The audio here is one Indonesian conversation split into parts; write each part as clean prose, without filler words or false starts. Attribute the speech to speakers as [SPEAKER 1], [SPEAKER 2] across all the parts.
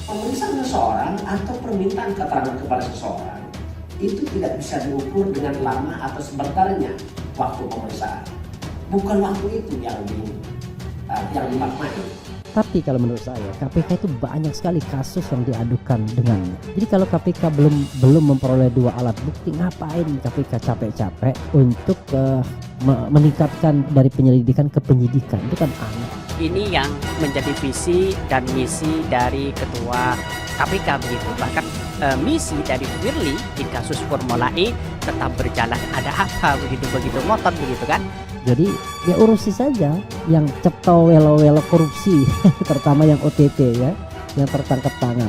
[SPEAKER 1] Pemeriksaan seseorang atau permintaan keterangan kepada seseorang itu tidak bisa diukur dengan lama atau sebentarnya waktu pemeriksaan. Bukan waktu itu yang dimaknai.
[SPEAKER 2] Tapi kalau menurut saya KPK itu banyak sekali kasus yang diadukan dengannya. Jadi kalau KPK belum memperoleh 2 alat bukti, ngapain KPK capek-capek untuk meningkatkan dari penyelidikan ke penyidikan? Itu kan aneh.
[SPEAKER 3] Ini yang menjadi visi dan misi dari Ketua KPK begitu. Bahkan misi dari Firly di kasus Formula E tetap berjalan. Ada apa begitu ngotot begitu kan?
[SPEAKER 2] Jadi ya urusi saja yang cepto welo-welo korupsi, terutama yang OTT ya, yang tertangkap tangan,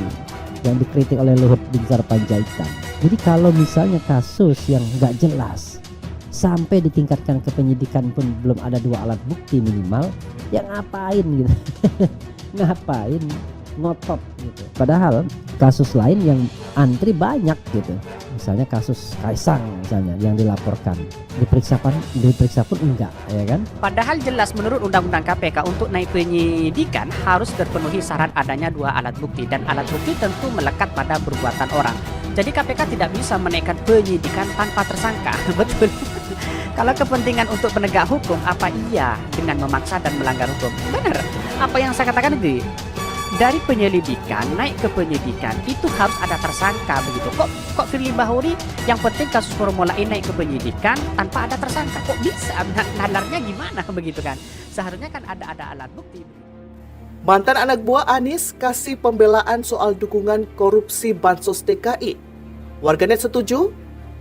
[SPEAKER 2] yang dikritik oleh Luhut Binsar Panjaitan. Jadi kalau misalnya kasus yang nggak jelas sampai ditingkatkan ke penyidikan pun belum ada 2 alat bukti minimal, ya ngapain gitu? Ngapain ngotot gitu? Padahal kasus lain yang antri banyak gitu. Misalnya kasus Kaisang misalnya yang dilaporkan, diperiksa pun enggak, ya kan?
[SPEAKER 3] Padahal jelas menurut Undang-Undang KPK untuk naik penyidikan harus terpenuhi syarat adanya 2 alat bukti, dan alat bukti tentu melekat pada perbuatan orang. Jadi KPK tidak bisa menaikkan penyidikan tanpa tersangka. Betul. Kalau kepentingan untuk penegak hukum, apa iya dengan memaksa dan melanggar hukum? Benar. Apa yang saya katakan itu? Dari penyelidikan naik ke penyidikan itu harus ada tersangka begitu. Kok Firly Bahuri yang penting kasus Formula E naik ke penyidikan tanpa ada tersangka? Kok bisa? Nalarnya gimana begitu kan? Seharusnya kan ada alat bukti.
[SPEAKER 4] Mantan anak buah Anies kasih pembelaan soal dukungan korupsi Bansos DKI. Warganet setuju,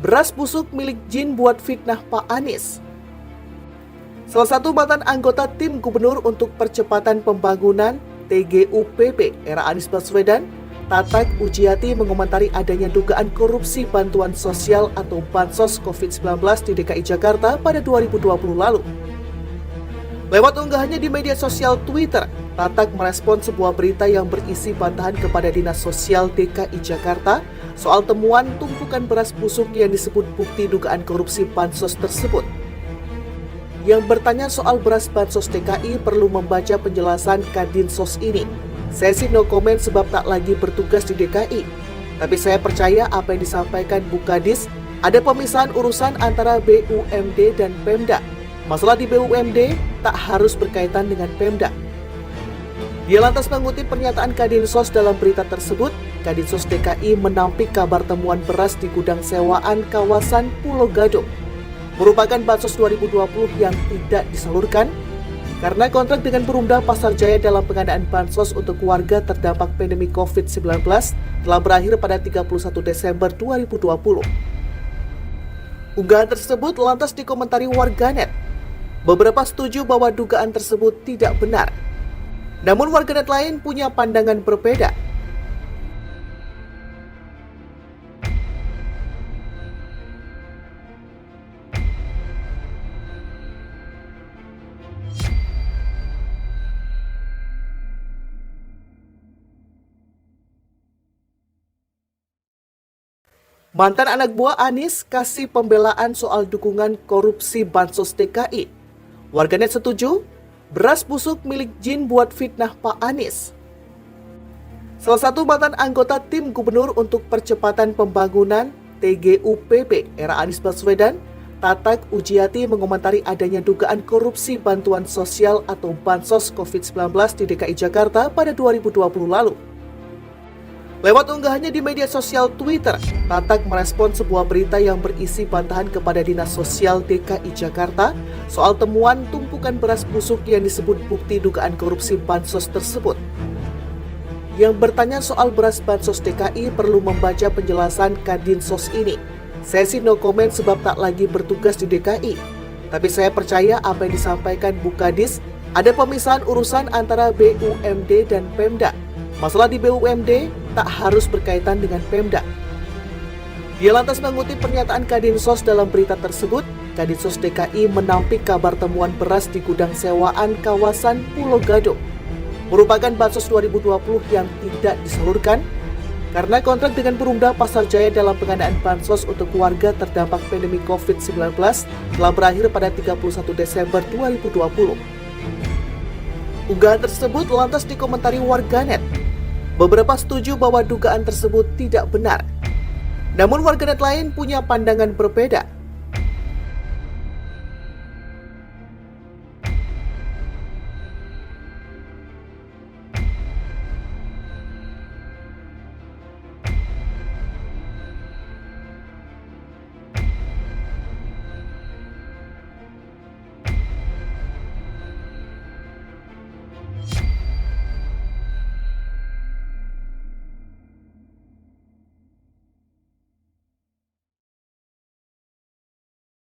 [SPEAKER 4] beras busuk milik Jin buat fitnah Pak Anies. Salah satu mantan anggota tim gubernur untuk percepatan pembangunan TGUPP era Anies Baswedan, Tatak Ujiati mengomentari adanya dugaan korupsi bantuan sosial atau Bansos COVID-19 di DKI Jakarta pada 2020 lalu. Lewat unggahannya di media sosial Twitter, Tatak merespon sebuah berita yang berisi bantahan kepada Dinas Sosial DKI Jakarta soal temuan tumpukan beras busuk yang disebut bukti dugaan korupsi Bansos tersebut. Yang bertanya soal beras Bansos DKI perlu membaca penjelasan Kadinsos ini. Saya sih no comment sebab tak lagi bertugas di DKI. Tapi saya percaya apa yang disampaikan Bu Kadis, ada pemisahan urusan antara BUMD dan Pemda. Masalah di BUMD tak harus berkaitan dengan Pemda. Dia lantas mengutip pernyataan Kadinsos dalam berita tersebut. Kadinsos DKI menampik kabar temuan beras di gudang sewaan kawasan Pulau Gadung merupakan Bansos 2020 yang tidak disalurkan karena kontrak dengan Perumda Pasar Jaya dalam pengadaan Bansos untuk warga terdampak pandemi COVID-19 telah berakhir pada 31 Desember 2020. Unggahan tersebut lantas dikomentari warganet. Beberapa setuju bahwa dugaan tersebut tidak benar. Namun warganet lain punya pandangan berbeda. Mantan anak buah Anies kasih pembelaan soal dukungan korupsi Bansos DKI. Warganet setuju, beras busuk milik Jin buat fitnah Pak Anies. Salah satu mantan anggota tim gubernur untuk percepatan pembangunan TGUPP era Anies Baswedan, Tatak Ujiati mengomentari adanya dugaan korupsi bantuan sosial atau Bansos COVID-19 di DKI Jakarta pada 2020 lalu. Lewat unggahannya di media sosial Twitter, Tatak merespon sebuah berita yang berisi bantahan kepada Dinas Sosial DKI Jakarta soal temuan tumpukan beras busuk yang disebut bukti dugaan korupsi Bansos tersebut. Yang bertanya soal beras Bansos DKI perlu membaca penjelasan Kadinsos ini. Saya sih no comment sebab tak lagi bertugas di DKI. Tapi saya percaya apa yang disampaikan Bu Kadis, ada pemisahan urusan antara BUMD dan Pemda. Masalah di BUMD tak harus berkaitan dengan Pemda. Dia lantas mengutip pernyataan Kadinsos dalam berita tersebut. Kadinsos DKI menampik kabar temuan beras di gudang sewaan kawasan Pulau Gadung merupakan Bansos 2020 yang tidak disalurkan karena kontrak dengan Perumda Pasar Jaya dalam pengadaan Bansos untuk warga terdampak pandemi COVID-19 telah berakhir pada 31 Desember 2020. Unggahan tersebut lantas dikomentari warganet. Beberapa setuju bahwa dugaan tersebut tidak benar. Namun warganet lain punya pandangan berbeda.